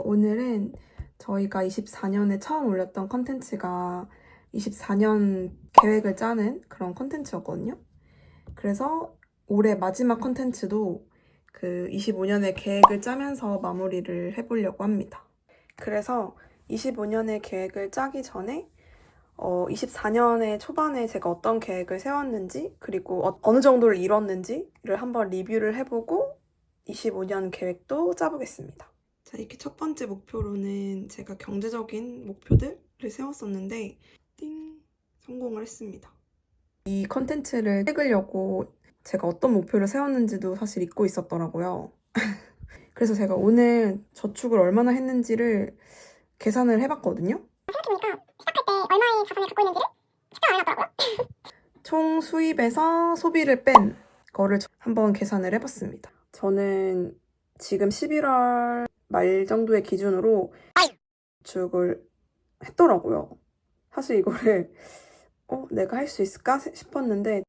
오늘은 저희가 24년에 처음 올렸던 컨텐츠가 24년 계획을 짜는 그런 컨텐츠였거든요. 그래서 올해 마지막 컨텐츠도 그 25년의 계획을 짜면서 마무리를 해보려고 합니다. 그래서 25년의 계획을 짜기 전에 24년의 초반에 제가 어떤 계획을 세웠는지 그리고 어느 정도를 이뤘는지를 한번 리뷰를 해보고 25년 계획도 짜보겠습니다. 자, 이렇게 첫 번째 목표로는 제가 경제적인 목표들을 세웠었는데 성공을 했습니다. 이 컨텐츠를 찍으려고 제가 어떤 목표를 세웠는지도 사실 잊고 있었더라고요. 그래서 제가 오늘 저축을 얼마나 했는지를 계산을 해봤거든요. 생각해보니까 시작할 때 얼마의 자산을 갖고 있는지를 측정 안 해놨더라고요. 총 수입에서 소비를 뺀 거를 한번 계산을 해봤습니다. 저는 지금 11월 말 정도의 기준으로 저축을 했더라고요. 사실 이거를 내가 할 수 있을까 싶었는데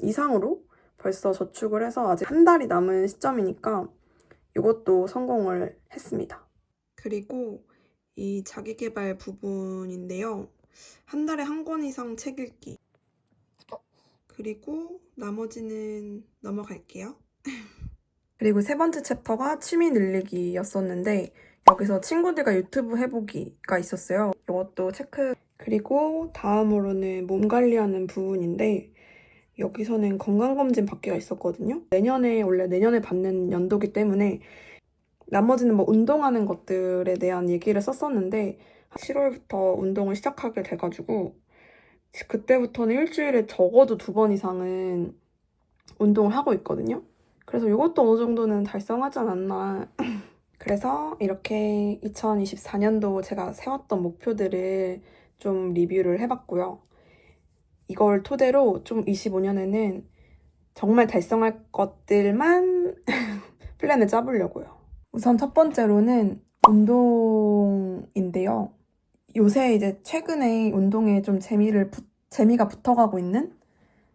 이상으로 벌써 저축을 해서 아직 한 달이 남은 시점이니까 이것도 성공을 했습니다. 그리고 이 자기계발 부분인데요. 한 달에 한 권 이상 책 읽기. 그리고 나머지는 넘어갈게요. 그리고 세 번째 챕터가 취미 늘리기였었는데 여기서 친구들과 유튜브 해보기가 있었어요. 이것도 체크. 그리고 다음으로는 몸 관리하는 부분인데 여기서는 건강검진 받기가 있었거든요. 원래 내년에 받는 연도기 때문에 나머지는 뭐 운동하는 것들에 대한 얘기를 썼었는데 7월부터 운동을 시작하게 돼가지고 그때부터는 일주일에 적어도 2번 이상은 운동을 하고 있거든요. 그래서 이것도 어느 정도는 달성하지 않았나. 그래서 이렇게 2024년도 제가 세웠던 목표들을 좀 리뷰를 해봤고요. 이걸 토대로 좀 25년에는 정말 달성할 것들만 플랜을 짜보려고요. 우선 첫 번째로는 운동인데요. 요새 이제 최근에 운동에 좀 재미가 붙어가고 있는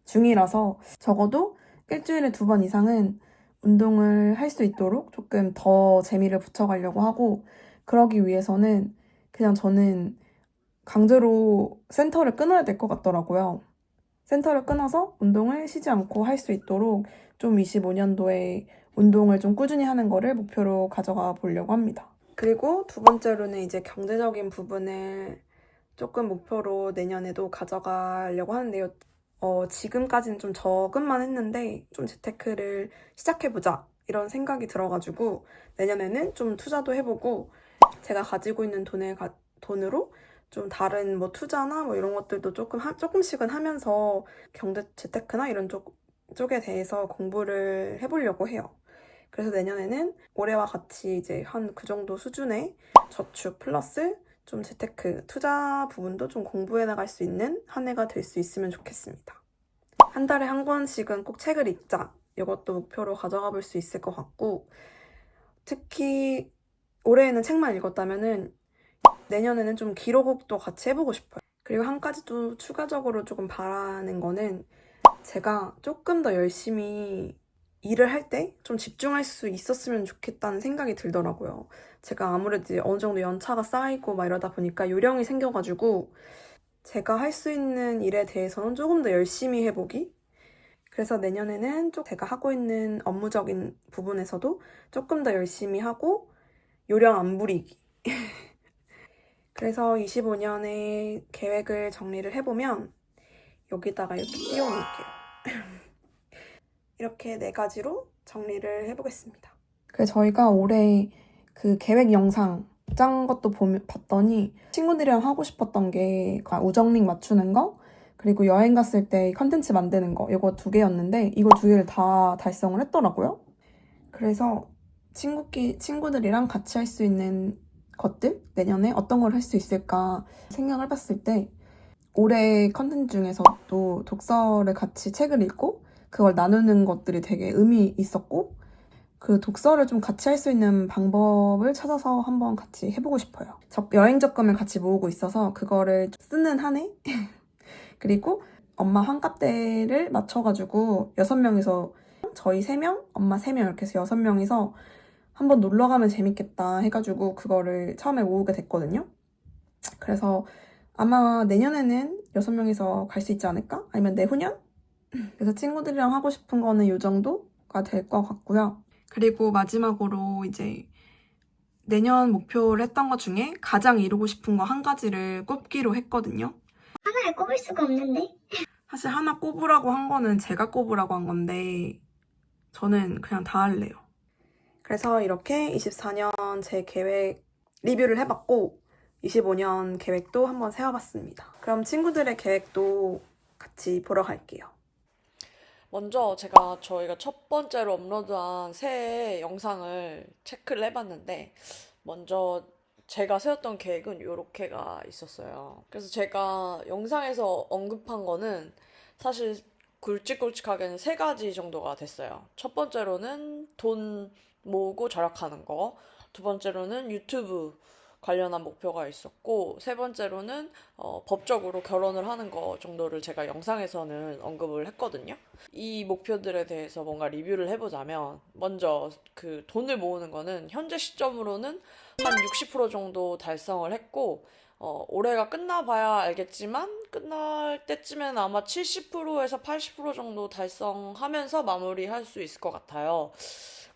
중이라서 적어도 일주일에 2번 이상은 운동을 할 수 있도록 조금 더 재미를 붙여가려고 하고 그러기 위해서는 그냥 저는 강제로 센터를 끊어야 될 것 같더라고요. 센터를 끊어서 운동을 쉬지 않고 할 수 있도록 좀 25년도에 운동을 좀 꾸준히 하는 거를 목표로 가져가 보려고 합니다. 그리고 두 번째로는 이제 경제적인 부분을 조금 목표로 내년에도 가져가려고 하는데요. 지금까지는 좀 적응만 했는데 좀 재테크를 시작해보자 이런 생각이 들어가지고 내년에는 좀 투자도 해보고 제가 가지고 있는 돈으로 좀 다른 뭐 투자나 뭐 이런 것들도 조금씩은 하면서 경제 재테크나 이런 쪽에 대해서 공부를 해보려고 해요. 그래서 내년에는 올해와 같이 이제 한 그 정도 수준의 저축 플러스 좀 재테크, 투자 부분도 좀 공부해 나갈 수 있는 한 해가 될 수 있으면 좋겠습니다. 한 달에 한 권씩은 꼭 책을 읽자. 이것도 목표로 가져가 볼 수 있을 것 같고 특히 올해에는 책만 읽었다면은 내년에는 좀 기록도 같이 해보고 싶어요. 그리고 한 가지 또 추가적으로 조금 바라는 거는 제가 조금 더 열심히 일을 할 때 좀 집중할 수 있었으면 좋겠다는 생각이 들더라고요. 제가 아무래도 어느 정도 연차가 쌓이고 막 이러다 보니까 요령이 생겨가지고 제가 할 수 있는 일에 대해서는 조금 더 열심히 해보기? 그래서 내년에는 제가 하고 있는 업무적인 부분에서도 조금 더 열심히 하고 요령 안 부리기. 그래서 25년의 계획을 정리를 해보면 여기다가 이렇게 띄워놓을게요. 이렇게 4가지로 정리를 해보겠습니다. 그래서 저희가 올해 그 계획 영상 짠 것도 봤더니 친구들이랑 하고 싶었던 게 우정링 맞추는 거 그리고 여행 갔을 때 컨텐츠 만드는 거 이거 2개였는데 이거 2개를 다 달성을 했더라고요. 그래서 친구들이랑 같이 할 수 있는 것들 내년에 어떤 걸 할 수 있을까 생각을 해봤을 때 올해 컨텐츠 중에서도 독서를 같이 책을 읽고 그걸 나누는 것들이 되게 의미 있었고 그 독서를 좀 같이 할 수 있는 방법을 찾아서 한번 같이 해보고 싶어요. 여행 적금을 같이 모으고 있어서 그거를 쓰는 한 해? 그리고 엄마 환갑때를 맞춰가지고 6명이서 2명, 저희 3명, 엄마 3명 이렇게 해서 6명이서 한번 놀러 가면 재밌겠다 해가지고 그거를 처음에 모으게 됐거든요. 그래서 아마 내년에는 6명이서 갈 수 있지 않을까? 아니면 내후년? 그래서 친구들이랑 하고 싶은 거는 이 정도가 될 것 같고요. 그리고 마지막으로 이제 내년 목표를 했던 것 중에 가장 이루고 싶은 거 한 가지를 꼽기로 했거든요. 하나를 꼽을 수가 없는데. 사실 하나 꼽으라고 한 거는 제가 꼽으라고 한 건데 저는 그냥 다 할래요. 그래서 이렇게 24년 제 계획 리뷰를 해봤고 25년 계획도 한번 세워봤습니다. 그럼 친구들의 계획도 같이 보러 갈게요. 먼저 저희가 첫 번째로 업로드한 새해 영상을 체크를 해봤는데, 먼저 제가 세웠던 계획은 요렇게가 있었어요. 그래서 제가 영상에서 언급한 거는 사실 굵직굵직하게는 세 가지 정도가 됐어요. 첫 번째로는 돈 모으고 절약하는 거, 두 번째로는 유튜브 관련한 목표가 있었고, 세 번째로는 법적으로 결혼을 하는 거 정도를 제가 영상에서는 언급을 했거든요. 이 목표들에 대해서 뭔가 리뷰를 해보자면, 먼저 그 돈을 모으는 거는 현재 시점으로는 한 60% 정도 달성을 했고, 올해가 끝나봐야 알겠지만 끝날 때쯤에는 아마 70%에서 80% 정도 달성하면서 마무리할 수 있을 것 같아요.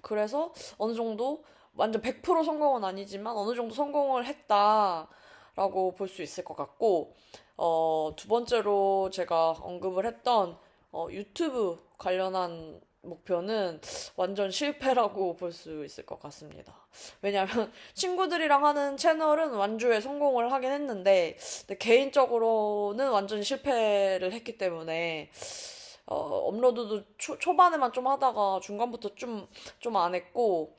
그래서 어느 정도 완전 100% 성공은 아니지만 어느 정도 성공을 했다라고 볼 수 있을 것 같고, 두 번째로 제가 언급을 했던 유튜브 관련한 목표는 완전 실패라고 볼 수 있을 것 같습니다. 왜냐하면 친구들이랑 하는 채널은 완주에 성공을 하긴 했는데, 근데 개인적으로는 완전 실패를 했기 때문에 업로드도 초반에만 좀 하다가 중간부터 좀 안 했고,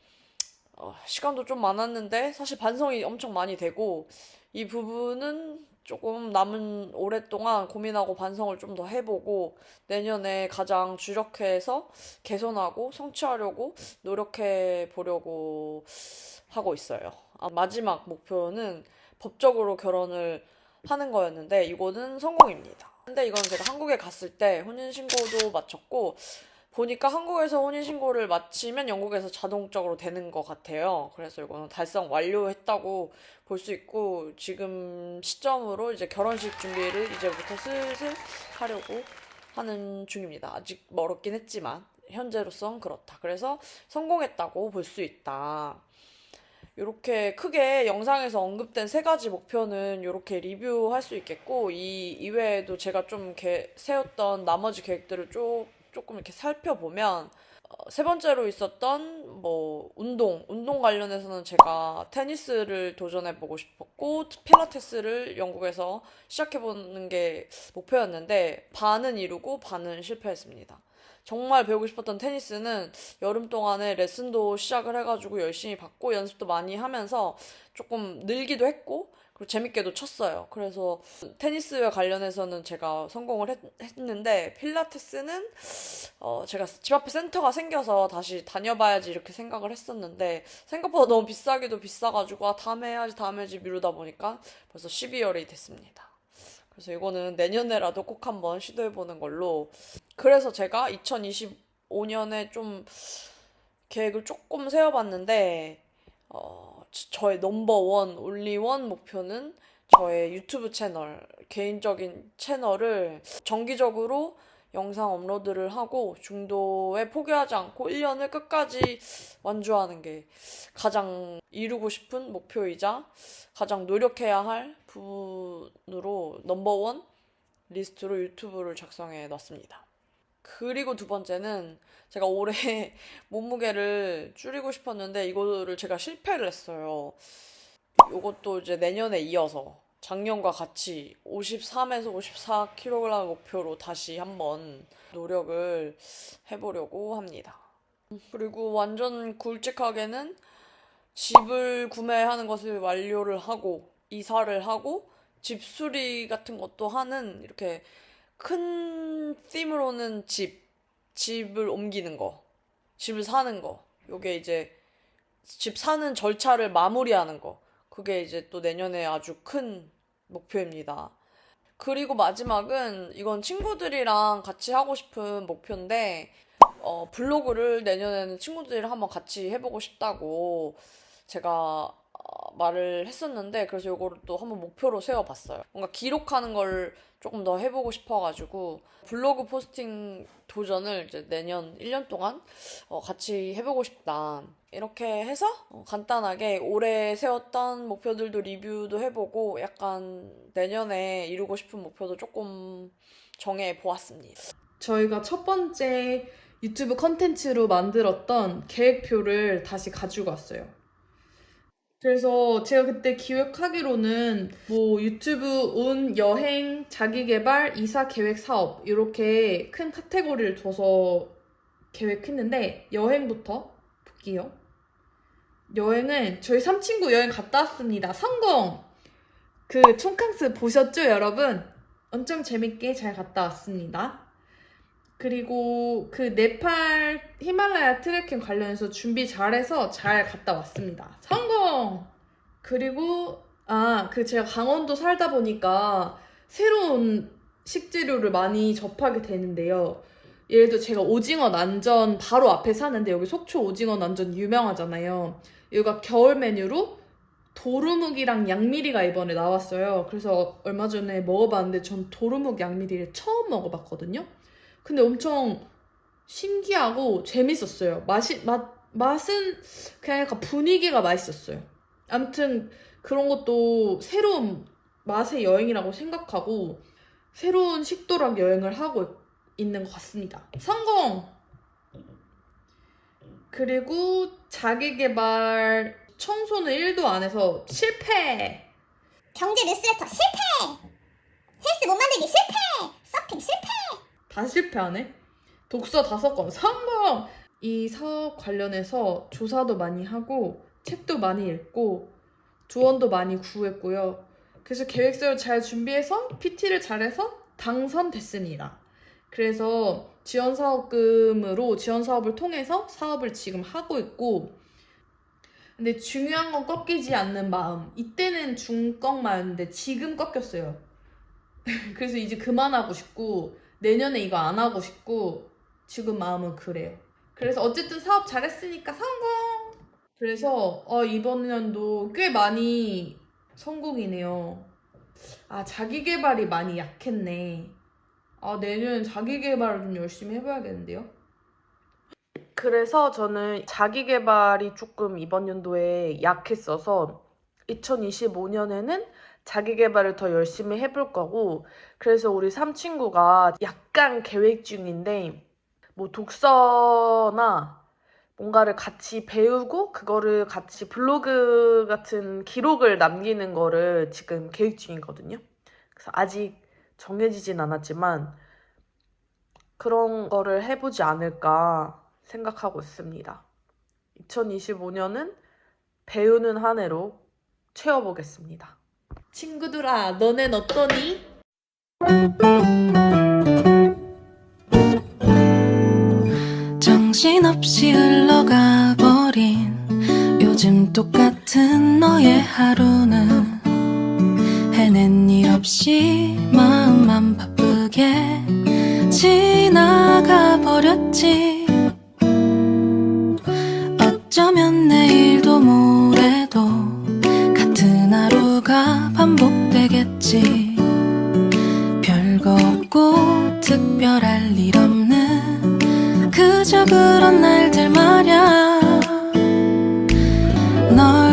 시간도 좀 많았는데 사실 반성이 엄청 많이 되고, 이 부분은 조금 남은 오랫동안 고민하고 반성을 좀 더 해보고 내년에 가장 주력해서 개선하고 성취하려고 노력해 보려고 하고 있어요. 마지막 목표는 법적으로 결혼을 하는 거였는데 이거는 성공입니다. 근데 이건 제가 한국에 갔을 때 혼인신고도 마쳤고, 보니까 한국에서 혼인신고를 마치면 영국에서 자동적으로 되는 것 같아요. 그래서 이거는 달성 완료했다고 볼 수 있고, 지금 시점으로 이제 결혼식 준비를 이제부터 슬슬 하려고 하는 중입니다. 아직 멀었긴 했지만, 현재로선 그렇다. 그래서 성공했다고 볼 수 있다. 이렇게 크게 영상에서 언급된 세 가지 목표는 이렇게 리뷰할 수 있겠고, 이 이외에도 제가 좀 세웠던 나머지 계획들을 조금 이렇게 살펴보면, 세 번째로 있었던 뭐 운동 관련해서는 제가 테니스를 도전해보고 싶었고 필라테스를 영국에서 시작해보는 게 목표였는데 반은 이루고 반은 실패했습니다. 정말 배우고 싶었던 테니스는 여름 동안에 레슨도 시작을 해가지고 열심히 받고 연습도 많이 하면서 조금 늘기도 했고, 그리고 재밌게도 쳤어요. 그래서 테니스와 관련해서는 제가 성공을 했는데, 필라테스는 제가 집 앞에 센터가 생겨서 다시 다녀봐야지 이렇게 생각을 했었는데, 생각보다 너무 비싸기도 비싸가지고 다음에 해야지 미루다 보니까 벌써 12월이 됐습니다. 그래서 이거는 내년에라도 꼭 한번 시도해보는 걸로. 그래서 제가 2025년에 좀 계획을 조금 세워봤는데, 저의 넘버원, 올리원 목표는 저의 유튜브 채널, 개인적인 채널을 정기적으로 영상 업로드를 하고 중도에 포기하지 않고 1년을 끝까지 완주하는 게 가장 이루고 싶은 목표이자 가장 노력해야 할 부분으로 넘버원 리스트로 유튜브를 작성해 놨습니다. 그리고 두 번째는 제가 올해 몸무게를 줄이고 싶었는데 이거를 제가 실패를 했어요. 이것도 이제 내년에 이어서 작년과 같이 53에서 54kg 목표로 다시 한번 노력을 해보려고 합니다. 그리고 완전 굵직하게는 집을 구매하는 것을 완료를 하고 이사를 하고 집 수리 같은 것도 하는, 이렇게 큰 팀으로는 집을 옮기는 거, 집을 사는 거, 요게 이제 집 사는 절차를 마무리하는 거, 그게 이제 또 내년에 아주 큰 목표입니다. 그리고 마지막은 이건 친구들이랑 같이 하고 싶은 목표인데, 블로그를 내년에는 친구들이랑 한번 같이 해보고 싶다고 제가 말을 했었는데, 그래서 요거를 또 한번 목표로 세워봤어요. 뭔가 기록하는 걸 조금 더 해보고 싶어가지고 블로그 포스팅 도전을 이제 내년 1년 동안 같이 해보고 싶다. 이렇게 해서 간단하게 올해 세웠던 목표들도 리뷰도 해보고 약간 내년에 이루고 싶은 목표도 조금 정해 보았습니다. 저희가 첫 번째 유튜브 컨텐츠로 만들었던 계획표를 다시 가지고 왔어요. 그래서 제가 그때 기획하기로는 뭐 유튜브, 운, 여행, 자기계발, 이사, 계획, 사업 이렇게 큰 카테고리를 둬서 계획했는데 여행부터 볼게요. 여행은 저희 3친구 여행 갔다 왔습니다. 성공! 그 촌캉스 보셨죠, 여러분? 엄청 재밌게 잘 갔다 왔습니다. 그리고 그 네팔 히말라야 트레킹 관련해서 준비 잘해서 잘 갔다 왔습니다. 성공! 그리고 제가 강원도 살다 보니까 새로운 식재료를 많이 접하게 되는데요. 예를 들어 제가 오징어 난전 바로 앞에 사는데 여기 속초 오징어 난전 유명하잖아요. 여기가 겨울 메뉴로 도루묵이랑 양미리가 이번에 나왔어요. 그래서 얼마 전에 먹어봤는데 전 도루묵 양미리를 처음 먹어봤거든요. 근데 엄청 신기하고 재밌었어요. 맛은 그냥 약간 분위기가 맛있었어요. 아무튼 그런 것도 새로운 맛의 여행이라고 생각하고 새로운 식도락 여행을 하고 있는 것 같습니다. 성공! 그리고 자기계발 청소는 1도 안 해서 실패! 경제 뉴스레터 실패! 헬스 못 만들기 실패! 서핑 실패! 다 실패하네. 독서 5권 성공! 이 사업 관련해서 조사도 많이 하고 책도 많이 읽고 조언도 많이 구했고요. 그래서 계획서를 잘 준비해서 PT를 잘해서 당선됐습니다. 그래서 지원사업금으로 지원사업을 통해서 사업을 지금 하고 있고, 근데 중요한 건 꺾이지 않는 마음. 이때는 중꺾마였는데 지금 꺾였어요. 그래서 이제 그만하고 싶고 내년에 이거 안 하고 싶고 지금 마음은 그래요. 그래서 어쨌든 사업 잘했으니까 성공! 그래서 이번 년도 꽤 많이 성공이네요. 자기계발이 많이 약했네. 내년 자기계발을 좀 열심히 해봐야겠는데요. 그래서 저는 자기계발이 조금 이번 연도에 약했어서 2025년에는 자기계발을 더 열심히 해볼 거고, 그래서 우리 3친구가 약간 계획 중인데 뭐 독서나 뭔가를 같이 배우고 그거를 같이 블로그 같은 기록을 남기는 거를 지금 계획 중이거든요. 그래서 아직 정해지진 않았지만 그런 거를 해보지 않을까 생각하고 있습니다. 2025년은 배우는 한 해로 채워보겠습니다. 친구들아, 너넨 어떠니? 정신없이 흘러가 버린 요즘 똑같은 너의 하루는 해낸 일 없이 마음만 바쁘게 지나가 버렸지. 어쩌면 내일도 모레도 같은 하루가 반복되겠지. 별거 없고 특별할 일 없는 그저 그런 날들 말야. 널